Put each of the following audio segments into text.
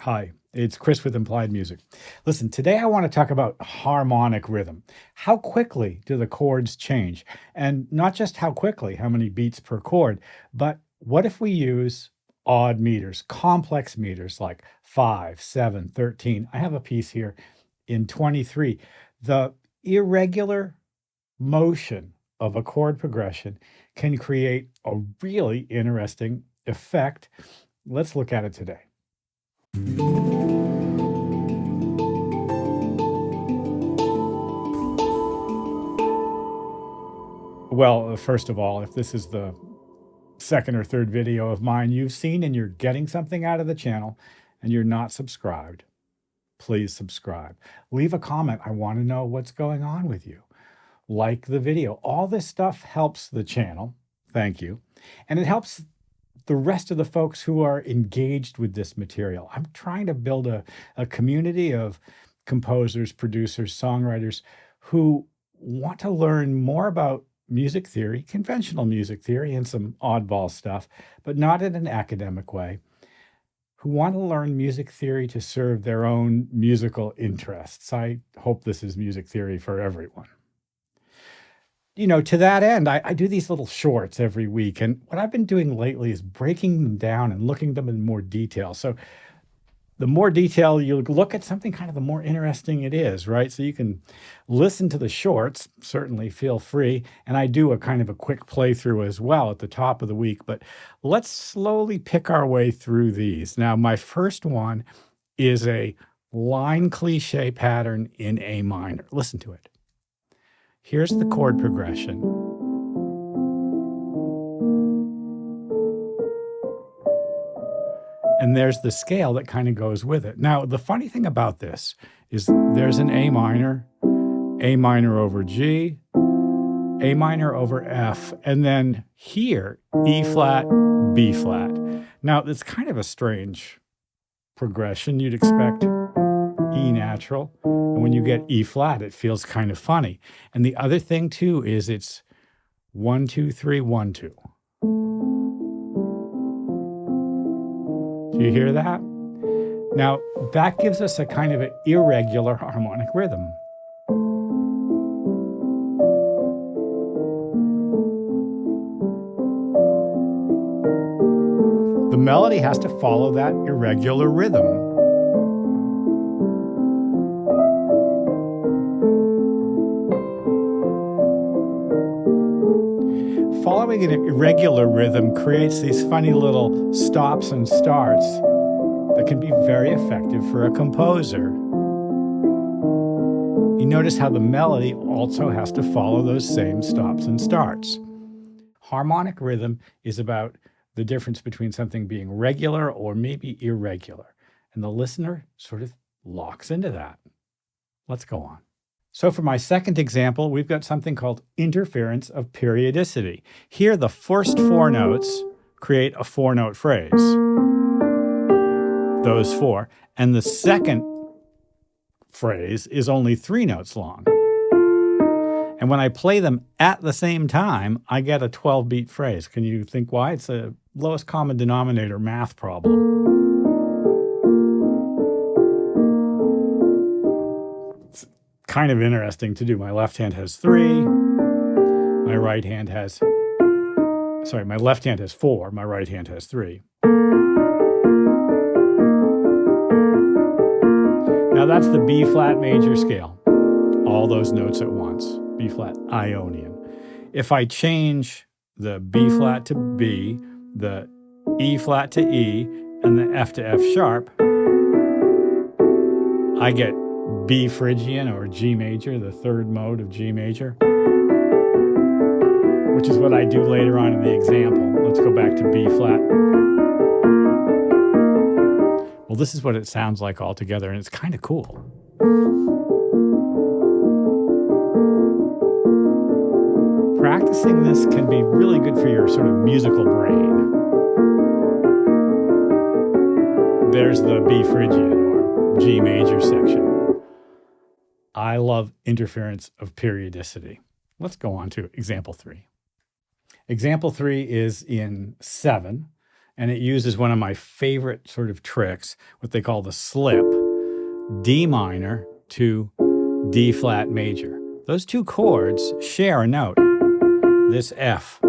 Hi, it's Chris with Implied Music. Listen, today I want to talk about harmonic rhythm. How quickly do the chords change? And not just how quickly, how many beats per chord, but what if we use odd meters, complex meters like 5, 7, 13? I have a piece here in 23. The irregular motion of a chord progression can create a really interesting effect. Let's look at it today. Well, first of all, if this is the second or third video of mine you've seen and you're getting something out of the channel and you're not subscribed, please subscribe. Leave a comment. I want to know what's going on with you. Like the video. All this stuff helps the channel. Thank you. And it helps the rest of the folks who are engaged with this material. I'm trying to build a community of composers, producers, songwriters who want to learn more about music theory, conventional music theory, and some oddball stuff, but not in an academic way, who want to learn music theory to serve their own musical interests. I hope this is music theory for everyone. You know, to that end, I do these little shorts every week. And what I've been doing lately is breaking them down and looking at them in more detail. So the more detail you look at something, kind of the more interesting it is, right? So you can listen to the shorts, certainly feel free. And I do a kind of a quick playthrough as well at the top of the week. But let's slowly pick our way through these. Now, my first one is a line cliche pattern in A minor. Listen to it. Here's the chord progression. And there's the scale that kind of goes with it. Now, the funny thing about this is there's an A minor over G, A minor over F, and then here, E flat, B flat. Now, it's kind of a strange progression. You'd expect E natural. And when you get E flat, it feels kind of funny. And the other thing too is it's 1, 2, 3, 1, 2. Do you hear that? Now, that gives us a kind of an irregular harmonic rhythm. The melody has to follow that irregular rhythm. Following an irregular rhythm creates these funny little stops and starts that can be very effective for a composer. You notice how the melody also has to follow those same stops and starts. Harmonic rhythm is about the difference between something being regular or maybe irregular, and the listener sort of locks into that. Let's go on. So for my second example, we've got something called interference of periodicity. Here, the first 4 notes create a 4-note phrase. Those 4. And the second phrase is only 3 notes long. And when I play them at the same time, I get a 12-beat phrase. Can you think why? It's a lowest common denominator math problem. Kind of interesting to do. My left hand has 3. My right hand has, my left hand has 4. My right hand has 3. Now that's the B flat major scale. All those notes at once. B flat Ionian. If I change the B flat to B, the E flat to E, and the F to F sharp, I get B Phrygian or G major, the third mode of G major, which is what I do later on in the example. Let's go back to B flat. Well, this is what it sounds like all together, and it's kind of cool. Practicing this can be really good for your sort of musical brain. There's the B Phrygian or G major section. I love interference of periodicity. Let's go on to example 3. Example 3 is in 7, and it uses one of my favorite sort of tricks, what they call the slip, D minor to D flat major. Those two chords share a note, this F.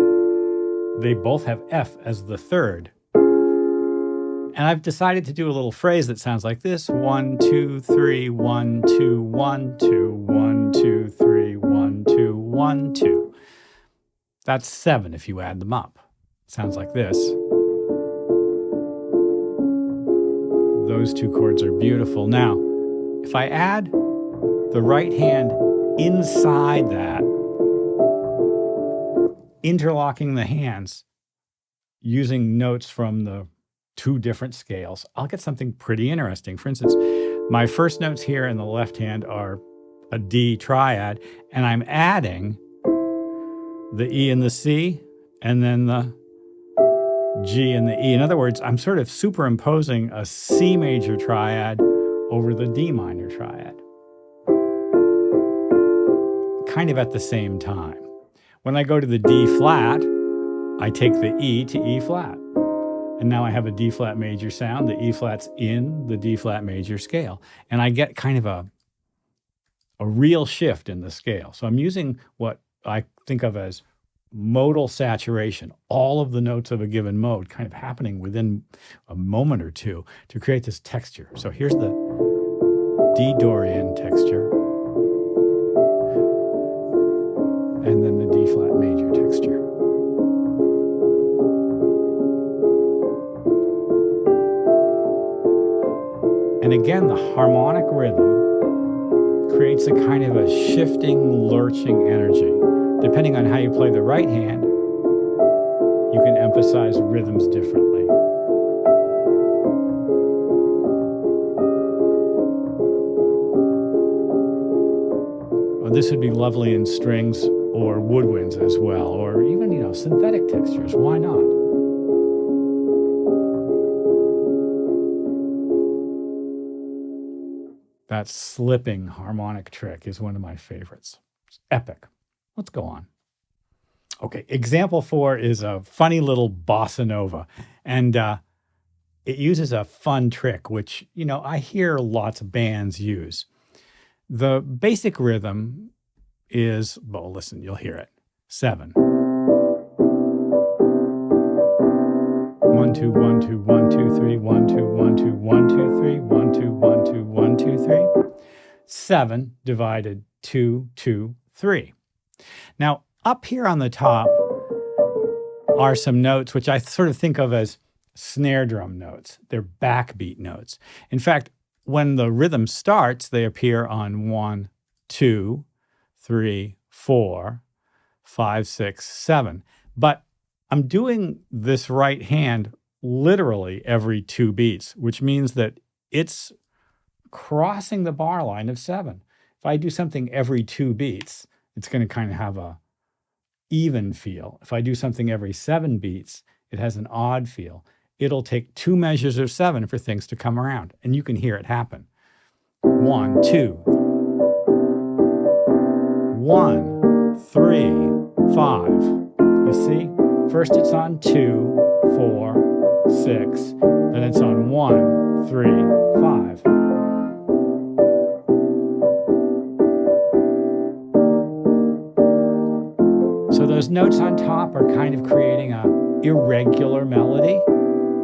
They both have F as the third. And I've decided to do a little phrase that sounds like this: 1, 2, 3, 1, 2, 1, 2, 1, 2, 3, 1, 2, 1, 2. That's 7 if you add them up. Sounds like this. Those two chords are beautiful. Now, if I add the right hand inside that, interlocking the hands using notes from the two different scales, I'll get something pretty interesting. For instance, my first notes here in the left hand are a D triad, and I'm adding the E and the C, and then the G and the E. In other words, I'm sort of superimposing a C major triad over the D minor triad, kind of at the same time. When I go to the D flat, I take the E to E flat. And now I have a D flat major sound. The E flat's in the D flat major scale. And I get kind of a real shift in the scale. So I'm using what I think of as modal saturation, all of the notes of a given mode kind of happening within a moment or two to create this texture. So here's the D Dorian texture, and then the D flat major texture. And again, the harmonic rhythm creates a kind of a shifting, lurching energy. Depending on how you play the right hand, you can emphasize rhythms differently. Well, this would be lovely in strings or woodwinds as well, or even, synthetic textures. Why not? That slipping harmonic trick is one of my favorites. It's epic. Let's go on. Okay, example 4 is a funny little bossa nova, and it uses a fun trick, which, I hear lots of bands use. The basic rhythm is, well, listen, you'll hear it. 7. 1, 2, 1, 2, 1, 2, 3, 1, 2, 1, 2, 1, 2, 3, 1, 2, 1, 2, 1, 2, 3. 7 divided 2, 2, 3. Now, up here on the top are some notes which I sort of think of as snare drum notes. They're backbeat notes. In fact, when the rhythm starts, they appear on 1, 2, 3, 4, 5, 6, 7. But I'm doing this right hand literally every 2 beats, which means that it's crossing the bar line of 7. If I do something every 2 beats, it's going to kind of have a even feel. If I do something every 7 beats, it has an odd feel. It'll take 2 measures of 7 for things to come around, and you can hear it happen. 1, 2. 1, 3, 5. You see? First it's on 2, 4, 6. Then it's on 1, 3, 5. So those notes on top are kind of creating a irregular melody.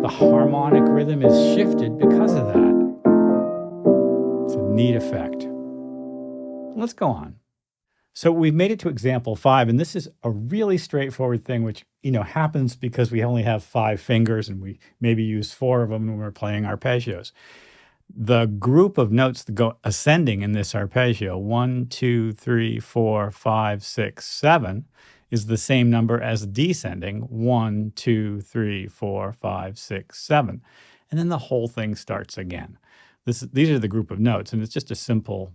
The harmonic rhythm is shifted because of that. It's a neat effect. Let's go on. So we've made it to example 5, and this is a really straightforward thing, which, happens because we only have 5 fingers and we maybe use 4 of them when we're playing arpeggios. The group of notes that go ascending in this arpeggio, 1, 2, 3, 4, 5, 6, 7, is the same number as descending, 1, 2, 3, 4, 5, 6, 7. And then the whole thing starts again. These are the group of notes, and it's just a simple,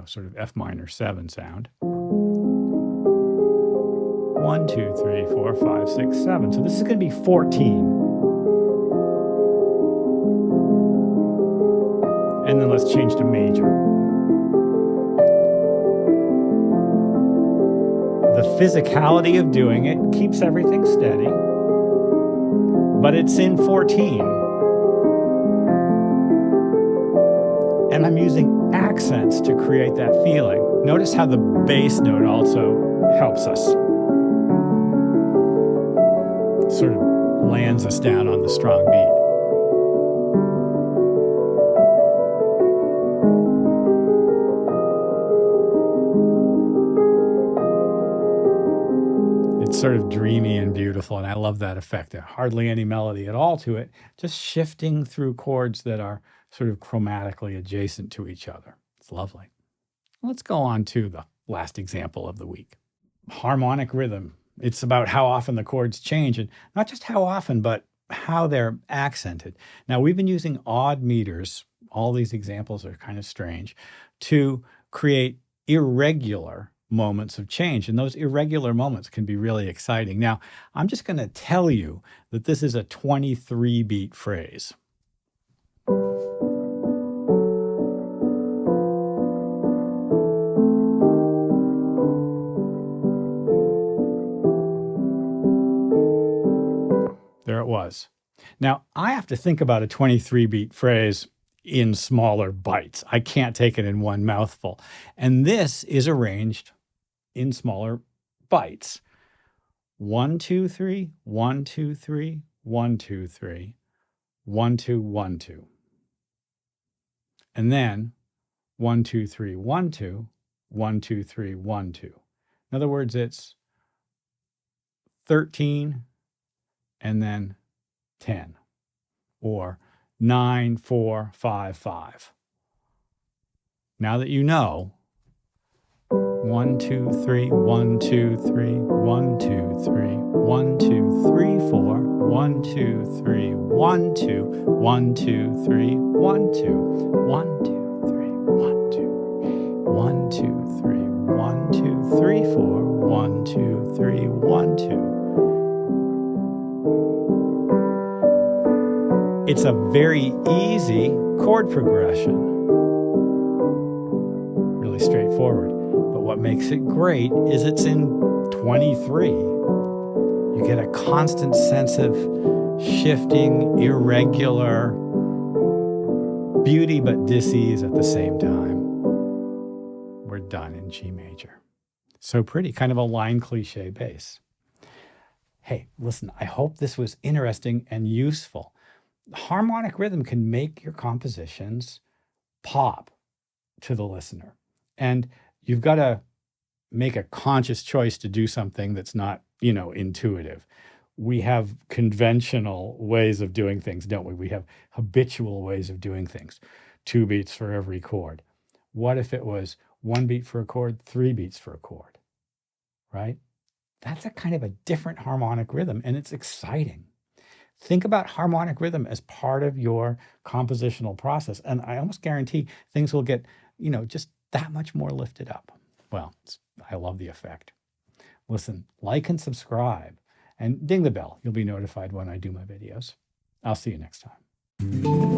sort of F minor 7 sound. 1, 2, 3, 4, 5, 6, 7. So this is going to be 14. And then let's change to major. The physicality of doing it keeps everything steady, but it's in 14. And I'm using accents to create that feeling. Notice how the bass note also helps us. Sort of lands us down on the strong beat. It's sort of dreamy and beautiful, and I love that effect. There's hardly any melody at all to it, just shifting through chords that are sort of chromatically adjacent to each other. It's lovely. Let's go on to the last example of the week. Harmonic rhythm. It's about how often the chords change, and not just how often, but how they're accented. Now, we've been using odd meters, all these examples are kind of strange, to create irregular moments of change. And those irregular moments can be really exciting. Now, I'm just going to tell you that this is a 23 beat phrase. There it was. Now, I have to think about a 23 beat phrase in smaller bites. I can't take it in one mouthful. And this is arranged in smaller bites. 1, 2, 3, 1, 2, 3, 1, 2, 3, 1, 2, 1, 2. And then 1, 2, 3, 1, 2, 1, 2, 3, 1, 2. In other words, it's 13 and then 10, or 9, 4, 5, 5. Now that you know, 1, 2, 3, 1, 2, 3, 1, 2, 3, 1, 2, 3, 4, 1, 2, 3, 1, 2, 1, 2, 3, 1, 2, 1, 2, 3, 1, 2, 1, 2, 3, 1, 2, 3, 4, 1, 2, 3, 1, 2. It's a very easy chord progression. Really straightforward. But what makes it great is it's in 23. You get a constant sense of shifting, irregular beauty, but dis-ease at the same time. We're done in G major. So pretty, kind of a line cliche bass. Hey, listen, I hope this was interesting and useful. Harmonic rhythm can make your compositions pop to the listener. And you've got to make a conscious choice to do something that's not, intuitive. We have conventional ways of doing things, don't we? We have habitual ways of doing things. 2 beats for every chord. What if it was 1 beat for a chord, 3 beats for a chord, right? That's a kind of a different harmonic rhythm, and it's exciting. Think about harmonic rhythm as part of your compositional process. And I almost guarantee things will get, just that much more lifted up. Well, I love the effect. Listen, like and subscribe and ding the bell. You'll be notified when I do my videos. I'll see you next time.